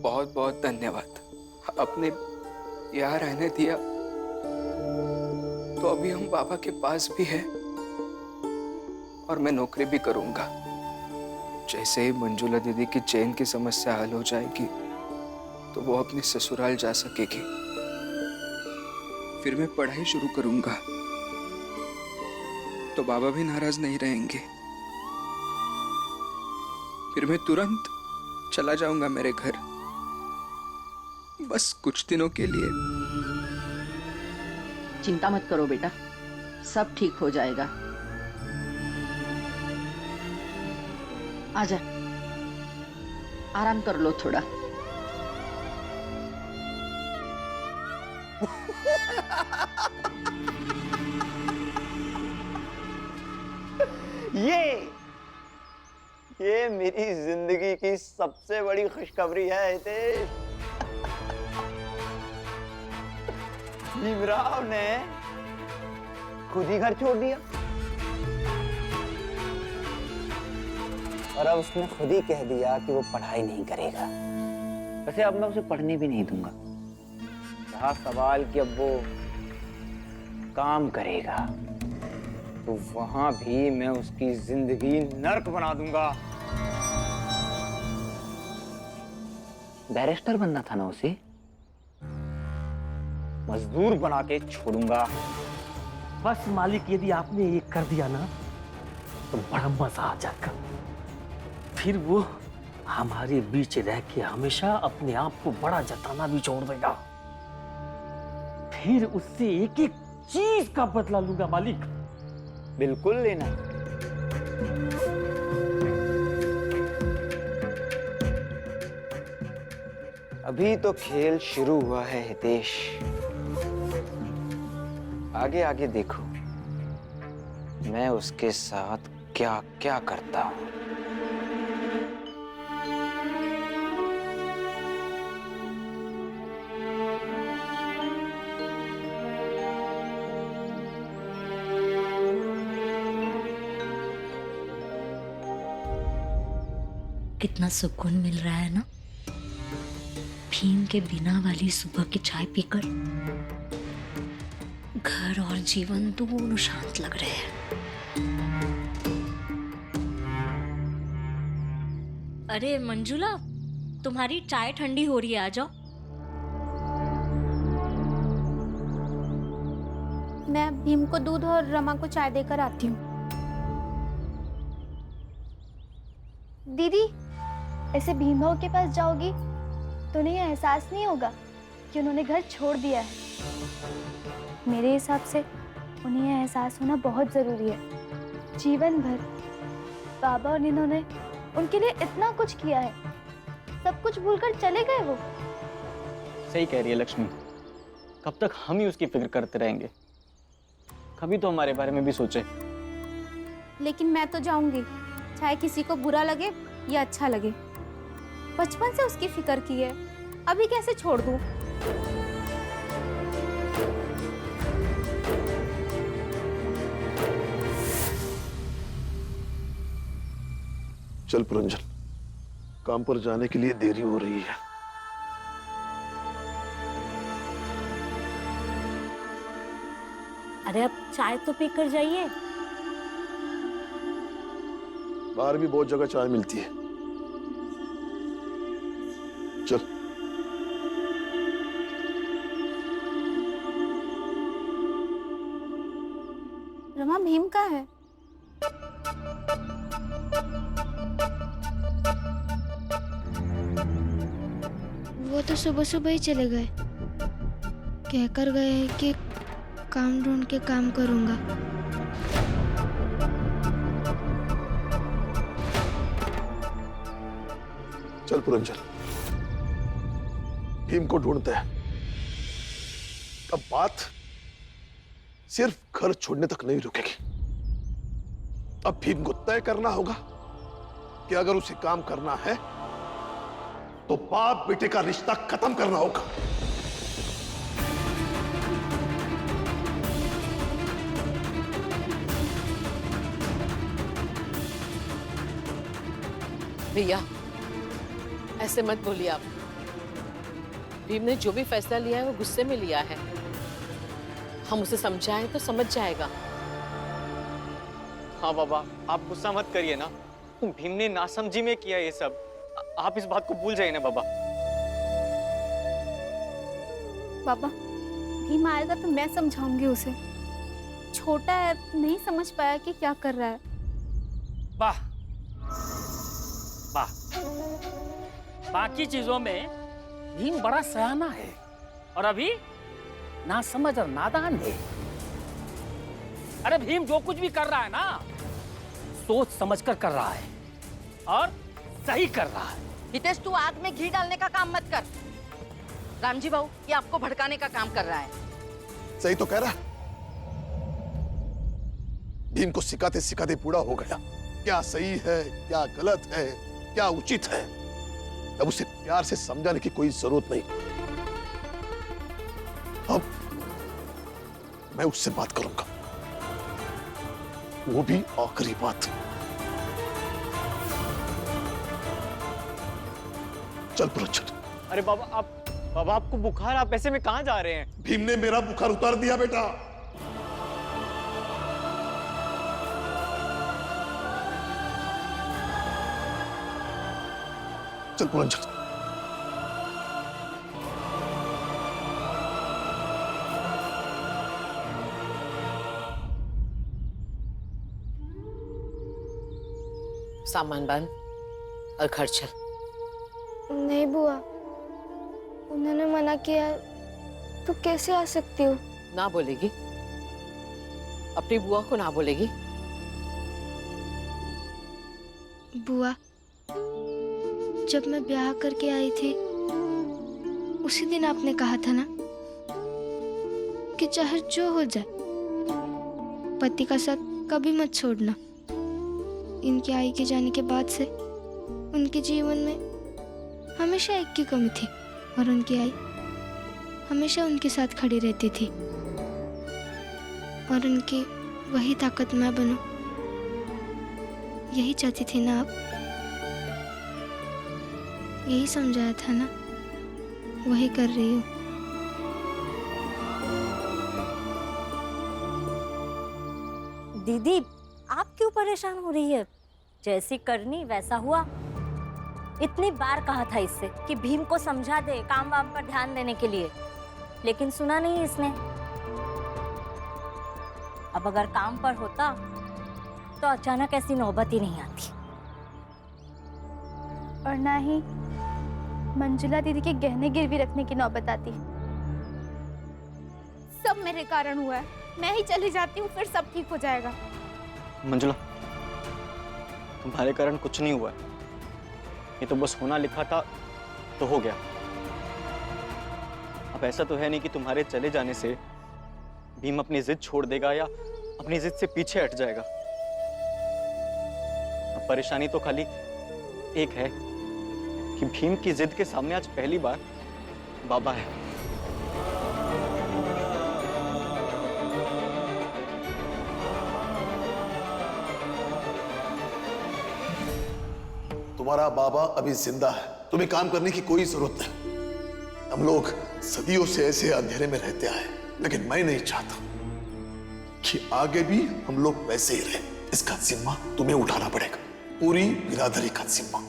बहुत बहुत धन्यवाद। आपने यहाँ रहने दिया तो अभी हम बाबा के पास भी हैं और मैं नौकरी भी करूंगा। जैसे ही मंजुला दीदी की चैन की समस्या हल हो जाएगी तो वो अपने ससुराल जा सकेगी। फिर मैं पढ़ाई शुरू करूंगा तो बाबा भी नाराज नहीं रहेंगे। फिर मैं तुरंत चला जाऊंगा मेरे घर, बस कुछ दिनों के लिए। चिंता मत करो बेटा, सब ठीक हो जाएगा। आजा, आराम कर लो थोड़ा। ये मेरी जिंदगी की सबसे बड़ी खुशखबरी है हितेश। भीमराव ने खुद ही घर छोड़ दिया और अब उसने खुद ही कह दिया कि वो पढ़ाई नहीं करेगा। वैसे अब मैं उसे पढ़ने भी नहीं दूंगा। रहा सवाल कि अब वो काम करेगा तो वहां भी मैं उसकी जिंदगी नर्क बना दूंगा। बैरिस्टर बनना था ना उसे, मजदूर बना के छोड़ूंगा। बस मालिक, यदि आपने ये कर दिया ना तो बड़ा मजा आ जाएगा। फिर वो हमारे बीच रह के हमेशा अपने आप को बड़ा जताना भी छोड़ देगा। फिर उससे एक एक चीज का बदला लूंगा मालिक। बिल्कुल लेना। अभी तो खेल शुरू हुआ है हितेश, आगे आगे देखो मैं उसके साथ क्या क्या करता हूं। कितना सुकून मिल रहा है ना, भीम के बिना वाली सुबह की चाय पीकर। घर और जीवन दोनों शांत लग रहे हैं। अरे मंजुला, तुम्हारी चाय ठंडी हो रही है, आ जाओ। मैं भीम को दूध और रमा को चाय देकर आती हूँ। दीदी, ऐसे भीम भाऊ के पास जाओगी तो उन्हें यह एहसास नहीं होगा कि उन्होंने घर छोड़ दिया है। मेरे हिसाब से उन्हें यह एहसास होना बहुत जरूरी है। जीवन भर बाबा और इन्होंने उनके लिए इतना कुछ किया है, सब कुछ भूलकर चले गए वो। सही कह रही है लक्ष्मी, कब तक हम ही उसकी फिक्र करते रहेंगे? कभी तो हमारे बारे में भी सोचे। लेकिन मैं तो जाऊंगी, चाहे किसी को बुरा लगे या अच्छा लगे। बचपन से उसकी फिक्र की है, अभी कैसे छोड़ दूं? चल पुरंजन, काम पर जाने के लिए देरी हो रही है। अरे अब चाय तो पीकर जाइए। बाहर भी बहुत जगह चाय मिलती है। चल। रमा, भीम कहाँ है? वो तो सुबह सुबह ही चले गए, कहकर गए हैं कि काम ढूंढ के काम करूंगा। चल पुरंजन, भीम को ढूंढते हैं। अब बात सिर्फ घर छोड़ने तक नहीं रुकेगी। अब भीम को तय करना होगा कि अगर उसे काम करना है तो बाप बेटे का रिश्ता खत्म करना होगा। भैया, ऐसे मत बोलिए आप। भीम ने जो भी फैसला लिया है वो गुस्से में लिया है। हम उसे समझाएं तो समझ जाएगा। हाँ बाबा, आप गुस्सा मत करिए ना। भीम ने नासमझी में किया ये सब। आप इस बात को भूल जाइए ना बाबा। पापा, भीम आएगा तो मैं समझाऊंगी उसे। छोटा है, नहीं समझ पाया कि क्या कर रहा है। वाह वाह, बाकी चीजों में भीम बड़ा सयाना है और अभी नासमझ और नादान है। अरे भीम जो कुछ भी कर रहा है ना, सोच समझकर कर रहा है और सही कर रहा है। हितेश, तू आग में घी डालने का काम मत कर। रामजी बाबू ये आपको भड़काने का काम कर रहा है। सही तो कह रहा है। भीम को सिखाते सिखाते बूढ़ा हो गया। क्या सही है, क्या गलत है, क्या उचित है, अब उसे प्यार से समझाने की कोई जरूरत नहीं। अब मैं उससे बात करूंगा, वो भी आखिरी बात। चल पुरंजन। अरे बाबा आपको बुखार, आप ऐसे में कहाँ जा रहे हैं? भीम ने मेरा बुखार उतार दिया बेटा। चल पुरंजन। सामान बांध और घर चल। नहीं बुआ, उन्होंने मना किया तो कैसे आ सकती हूँ? ना बोलेगी? अपनी बुआ को ना बोलेगी? बुआ, जब मैं ब्याह करके आई थी उसी दिन आपने कहा था ना कि चाहे जो हो जाए पति का साथ कभी मत छोड़ना। इनके आई के जाने के बाद से उनके जीवन में हमेशा एक की कमी थी और उनकी आई हमेशा उनके साथ खड़ी रहती थी और उनकी वही ताकत मैं बनूं, यही चाहती थी ना आप? यही समझाया था ना, वही कर रही हूँ। दीदी आप क्यों परेशान हो रही है? जैसी करनी वैसा हुआ। इतनी बार कहा था इससे कि भीम को समझा दे काम वाम पर ध्यान देने के लिए, लेकिन सुना नहीं इसने। अब अगर काम पर होता तो अचानक ऐसी नौबत ही नहीं आती। और ना ही मंजुला दीदी के गहने गिरवी रखने की नौबत आती। सब मेरे कारण हुआ है। मैं ही चली जाती हूँ, फिर सब ठीक हो जाएगा। मंजुला, तुम्हारे कारण कुछ नहीं हुआ है। ये तो बस होना लिखा था तो हो गया। अब ऐसा तो है नहीं कि तुम्हारे चले जाने से भीम अपनी जिद छोड़ देगा या अपनी जिद से पीछे हट जाएगा। अब परेशानी तो खाली एक है कि भीम की जिद के सामने आज पहली बार बाबा है। तुम्हारा बाबा अभी जिंदा है, तुम्हें काम करने की कोई जरूरत नहीं। हम लोग सदियों से ऐसे अंधेरे में रहते आए, लेकिन मैं नहीं चाहता कि आगे भी हम लोग वैसे ही रहे। इसका जिम्मा तुम्हें उठाना पड़ेगा, पूरी बिरादरी का जिम्मा।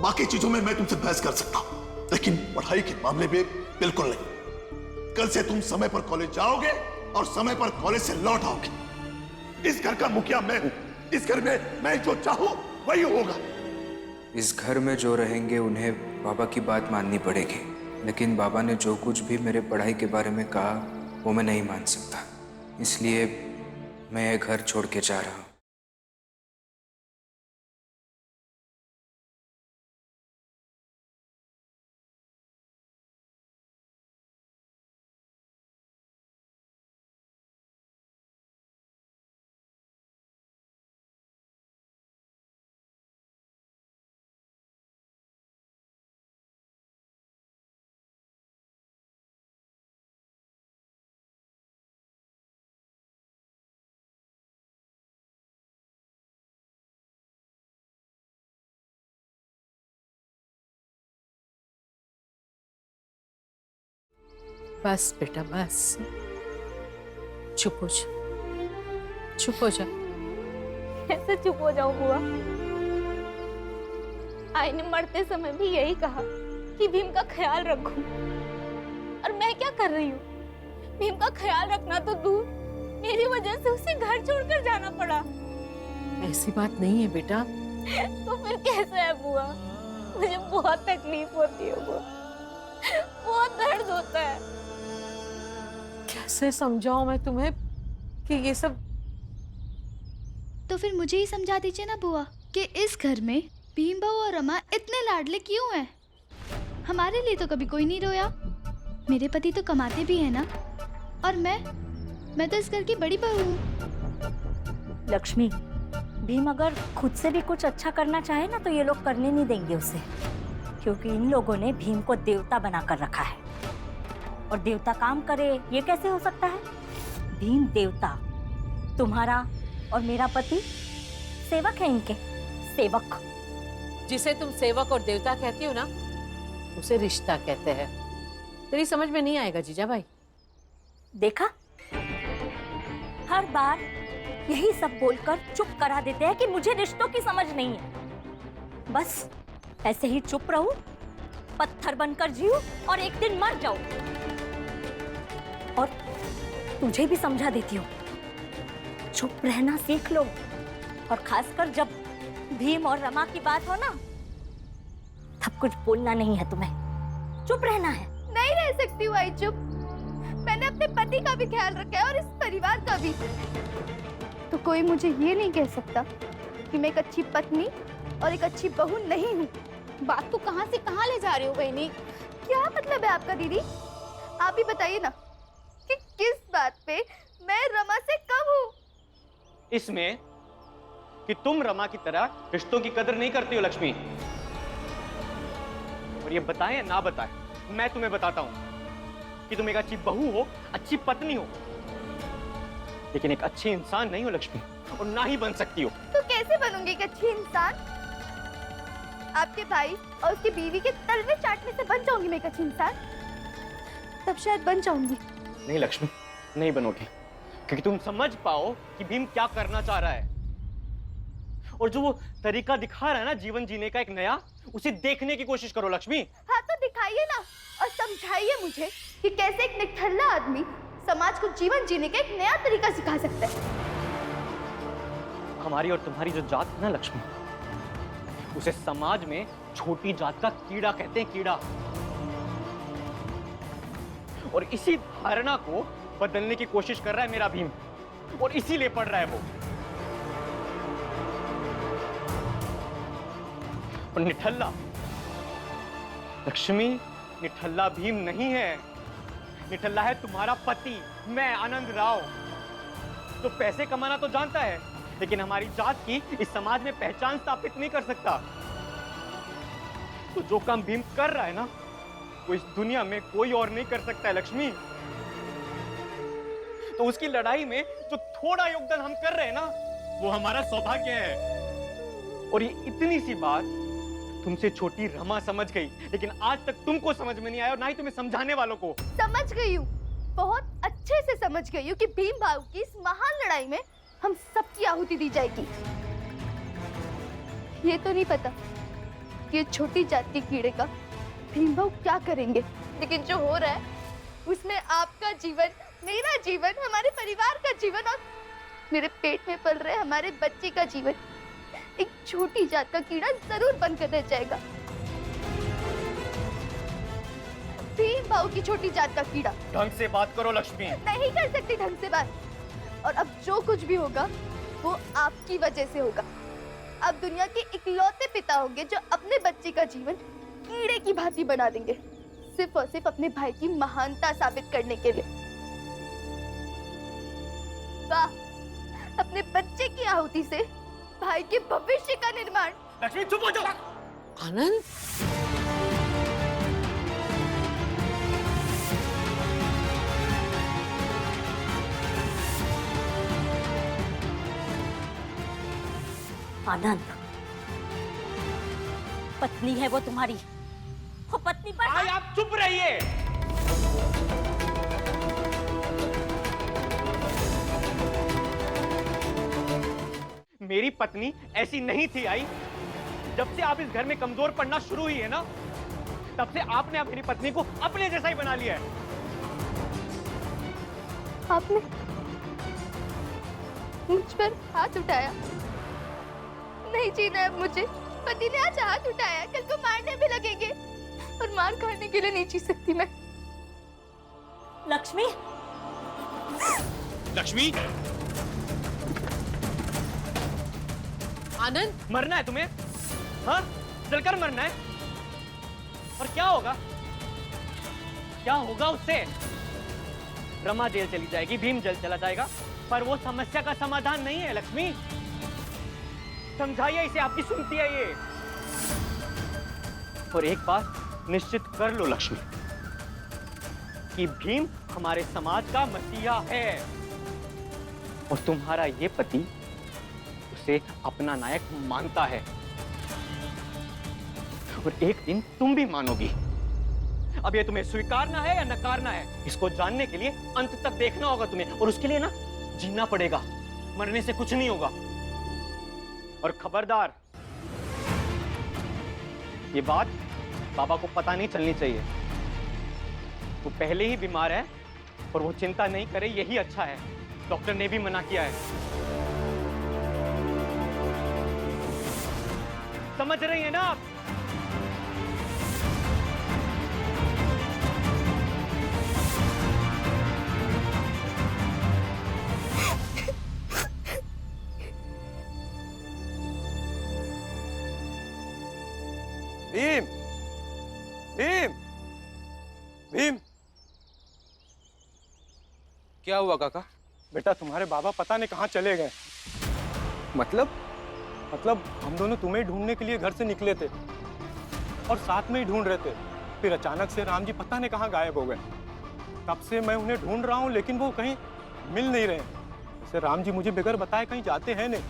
बाकी चीजों में मैं तुमसे बहस कर सकता हूं, लेकिन पढ़ाई के मामले में बिल्कुल नहीं। कल से तुम समय पर कॉलेज जाओगे और समय पर कॉलेज से लौट आओगे। इस घर का मुखिया मैं हूं। इस घर में मैं जो चाहूं वही होगा। इस घर में जो रहेंगे उन्हें बाबा की बात माननी पड़ेगी, लेकिन बाबा ने जो कुछ भी मेरे पढ़ाई के बारे में कहा वो मैं नहीं मान सकता। इसलिए मैं ये घर छोड़ के जा रहा हूँ। बस बेटा बस, चुप हो जा, चुप हो जा। कैसे चुप हो जाऊं बुआ? आई ने मरते समय भी यही कहा कि भीम का ख्याल रखूं, और मैं क्या कर रही हूँ? भीम का ख्याल रखना तो दूर, मेरी वजह से उसे घर छोड़कर जाना पड़ा। ऐसी बात नहीं है बेटा। तो फिर कैसे है बुआ? मुझे बहुत तकलीफ होती है बुआ, बहुत दर्द होता है। कैसे समझाऊं मैं तुम्हें कि ये सब? तो फिर मुझे ही समझा दीजिए ना बुआ कि इस घर में भीम बहू और रमा इतने लाडले क्यों हैं? हमारे लिए तो कभी कोई नहीं रोया। मेरे पति तो कमाते भी हैं ना, और मैं तो इस घर की बड़ी बहू हूँ। लक्ष्मी, भीम अगर खुद से भी कुछ अच्छा करना चाहे ना तो ये लोग करने नहीं देंगे उसे, क्योंकि इन लोगों ने भीम को देवता बनाकर रखा है। और देवता काम करे ये कैसे हो सकता है? भीम देवता, तुम्हारा और मेरा पति सेवक है इनके, सेवक। जिसे तुम सेवक और देवता कहती हो ना, उसे रिश्ता कहते हैं। तेरी समझ में नहीं आएगा जीजा भाई। देखा, हर बार यही सब बोलकर चुप करा देते हैं कि मुझे रिश्तों की समझ नहीं है। बस ऐसे ही चुप रहूं, पत्थर बनकर जीऊं और एक दिन मर जाऊं। और तुझे भी समझा देती हूँ, चुप रहना सीख लो। और खासकर जब भीम और रमा की बात हो ना, तब कुछ बोलना नहीं है तुम्हें, चुप रहना है। नहीं रह सकती हूँ आई चुप। मैंने अपने पति का भी ख्याल रखा है और इस परिवार का भी। तो कोई मुझे ये नहीं कह सकता कि मैं एक अच्छी पत्नी और एक अच्छी बहू नहीं हूँ। बात को कहाँ से कहाँ ले जा रही हो बहनी? क्या मतलब है आपका दीदी? आप ही बताइए ना कि किस बात पे मैं रमा से कम हूँ? इसमें कि तुम रमा की तरह रिश्तों की कदर नहीं करती हो लक्ष्मी। और ये बताएं या ना बताएं, मैं तुम्हें बताता हूं कि तुम एक अच्छी बहू हो, अच्छी पत्नी हो, लेकिन एक अच्छी इंसान नहीं हो लक्ष्मी, और ना ही बन सकती हो। तो कैसे बनूंगी एक अच्छी इंसान? आपके भाई और उसकी बीवी के तलवे चाटने से बन जाऊंगी मैं एक अच्छी इंसान? तब शायद बन जाऊंगी। नहीं लक्ष्मी, नहीं बनोगी, क्योंकि तुम समझ पाओ कि भीम क्या करना चाह रहा है। और जो वो तरीका दिखा रहा है ना जीवन जीने का एक नया, उसे देखने की कोशिश करो लक्ष्मी। हाँ तो दिखाइए ना और समझाइए मुझे कि कैसे एक निठल्ला आदमी समाज को जीवन जीने का एक नया तरीका सिखा सकता है। हमारी और तुम्हारी जो जात है ना लक्ष्मी, उसे समाज में छोटी जात का कीड़ा कहते हैं, कीड़ा। और इसी धारणा को बदलने की कोशिश कर रहा है मेरा भीम, और इसीलिए पढ़ रहा है वो। और निठल्ला लक्ष्मी, निठल्ला भीम नहीं है, निठल्ला है तुम्हारा पति, मैं आनंद राव। तो पैसे कमाना तो जानता है, लेकिन हमारी जात की इस समाज में पहचान स्थापित नहीं कर सकता। तो जो काम भीम कर रहा है ना, वो इस दुनिया में कोई और नहीं कर सकता है लक्ष्मी। तो उसकी लड़ाई में जो थोड़ा योगदान हम कर रहे हैं ना, वो हमारा सौभाग्य है। और ये इतनी सी बात तुमसे छोटी रमा समझ गई, लेकिन आज तक तुमको समझ में नहीं आया, और ना ही तुम्हें समझाने वालों को। समझ गई हूँ, बहुत अच्छे से समझ गई हूँ कि भीम भाऊ की इस महान लड़ाई में हम सबकी आहुति दी जाएगी। ये तो नहीं पता कि ये छोटी जात के कीड़े का भीम भाऊ क्या करेंगे, लेकिन जो हो रहा है उसमें आपका जीवन, मेरा जीवन, हमारे परिवार का जीवन और मेरे पेट में पल रहे हमारे बच्चे का जीवन एक छोटी जात का कीड़ा जरूर बनकर रह जाएगा। भीम भाऊ की छोटी जात का कीड़ा। ढंग से बात करो लक्ष्मी। नहीं कर सकती ढंग से बात, और अब जो कुछ भी होगा वो आपकी वजह से होगा। अब दुनिया के इकलौते पिता होंगे जो अपने बच्चे का जीवन कीड़े की भांति बना देंगे, सिर्फ और सिर्फ अपने भाई की महानता साबित करने के लिए। वाह, अपने बच्चे की आहुति से भाई के भविष्य का निर्माण। लक्ष्मी चुप हो जाओ। आनंद, आनंद, पत्नी है वो तुम्हारी, वो पत्नी पर आप चुप रहिए। मेरी पत्नी ऐसी नहीं थी आई। जब से आप इस घर में कमजोर पड़ना शुरू हुई है ना, तब से आपने अब मेरी पत्नी को अपने जैसा ही बना लिया है। आपने मुझ पर हाथ उठाया। नहीं जीना है मुझे। पति ने आज हाथ उठाया, कल को मारने भी लगेंगे और मार खाने के लिए नहीं जी सकती मैं। लक्ष्मी, लक्ष्मी, आनंद, मरना है तुम्हें? हाँ, जलकर मरना है। और क्या होगा? क्या होगा उससे? रमा जेल चली जाएगी, भीम जेल चला जाएगा, पर वो समस्या का समाधान नहीं है लक्ष्मी। समझाइए इसे, आपकी सुनती है ये। और एक बात निश्चित कर लो लक्ष्मी, कि भीम हमारे समाज का मसीहा है और तुम्हारा ये पति उसे अपना नायक मानता है। और एक दिन तुम भी मानोगी। अब ये तुम्हें स्वीकारना है या नकारना है, इसको जानने के लिए अंत तक देखना होगा तुम्हें, और उसके लिए ना जीना पड़ेगा। मरने से कुछ नहीं होगा। और खबरदार, ये बात बाबा को पता नहीं चलनी चाहिए। वो पहले ही बीमार है और वो चिंता नहीं करे, यही अच्छा है। डॉक्टर ने भी मना किया है। समझ रही है ना आप? भीम, भीम, भीम, क्या हुआ काका? बेटा तुम्हारे बाबा पता नहीं कहाँ चले गए। मतलब? मतलब हम दोनों तुम्हें ढूंढने के लिए घर से निकले थे और साथ में ही ढूंढ रहे थे। फिर अचानक से राम जी पता नहीं कहाँ गायब हो गए। तब से मैं उन्हें ढूंढ रहा हूँ, लेकिन वो कहीं मिल नहीं रहे। जैसे राम जी मुझे बगैर बताए कहीं जाते हैं नहीं।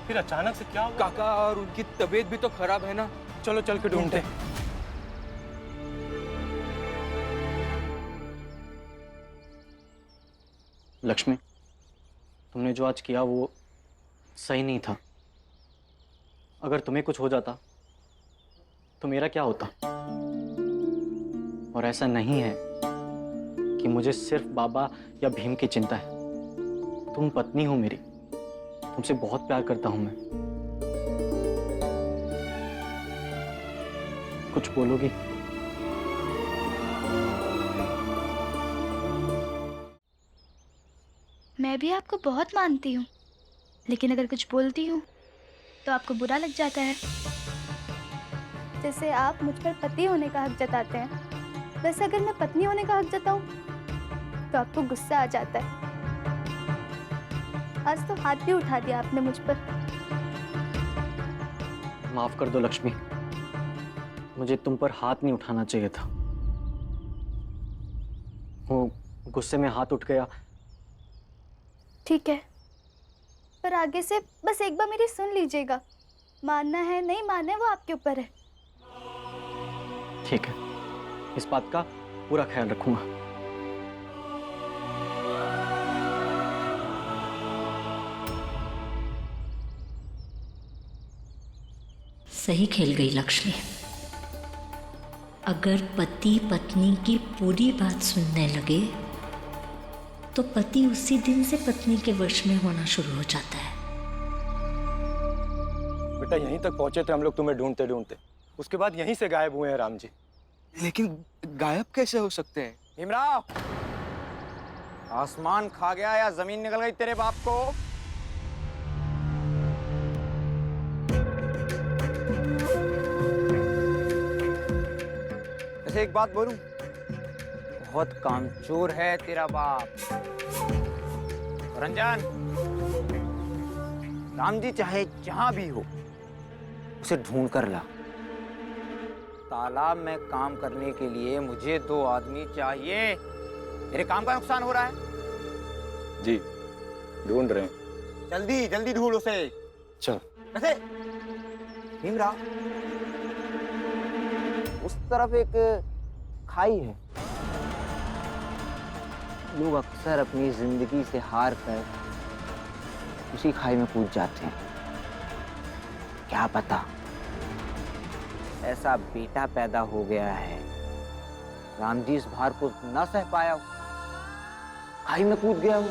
फिर अचानक से क्या हुआ? काका, और उनकी तबीयत भी तो खराब है ना। चलो चल के ढूंढते। लक्ष्मी, तुमने जो आज किया वो सही नहीं था। अगर तुम्हें कुछ हो जाता तो मेरा क्या होता? और ऐसा नहीं है कि मुझे सिर्फ बाबा या भीम की चिंता है। तुम पत्नी हो मेरी, तुमसे बहुत प्यार करता हूं मैं। कुछ बोलोगी? मैं भी आपको बहुत मानती हूँ, लेकिन अगर कुछ बोलती हूँ तो आपको बुरा लग जाता है। जैसे आप मुझ पर पति होने का हक जताते हैं, वैसे अगर मैं पत्नी होने का हक जताऊं तो आपको गुस्सा आ जाता है। आज तो हाथ भी उठा दिया आपने मुझ पर। माफ कर दो लक्ष्मी, मुझे तुम पर हाथ नहीं उठाना चाहिए था। वो गुस्से में हाथ उठ गया। ठीक है, पर आगे से बस एक बार मेरी सुन लीजिएगा। मानना है नहीं मानना है वो आपके ऊपर है। ठीक है, इस बात का पूरा ख्याल रखूंगा। सही खेल गई लक्ष्मी। अगर पति पत्नी की पूरी बात सुनने लगे तो पति उसी दिन से पत्नी के वश में होना शुरू हो जाता है। बेटा यहीं तक पहुंचे थे हम लोग तुम्हें ढूंढते ढूंढते, उसके बाद यहीं से गायब हुए हैं राम जी। लेकिन गायब कैसे हो सकते हैं? भीमराव, आसमान खा गया या जमीन निकल गई तेरे बाप को? ऐसे एक बात बोलूं, बहुत कामचोर है तेरा बाप। रंजन, राम जी चाहे जहां भी हो उसे ढूंढ कर ला। तालाब में काम करने के लिए मुझे 2 आदमी चाहिए। मेरे काम का नुकसान हो रहा है। जी ढूंढ रहे हैं। जल्दी जल्दी ढूंढ उसे। चल। वैसे भीमराव, उस तरफ एक खाई है। लोग अक्सर अपनी जिंदगी से हार कर उसी खाई में कूद जाते हैं। क्या पता ऐसा बेटा पैदा हो गया है, राम जी इस भार को ना सह पाया हो, खाई में कूद गया हो।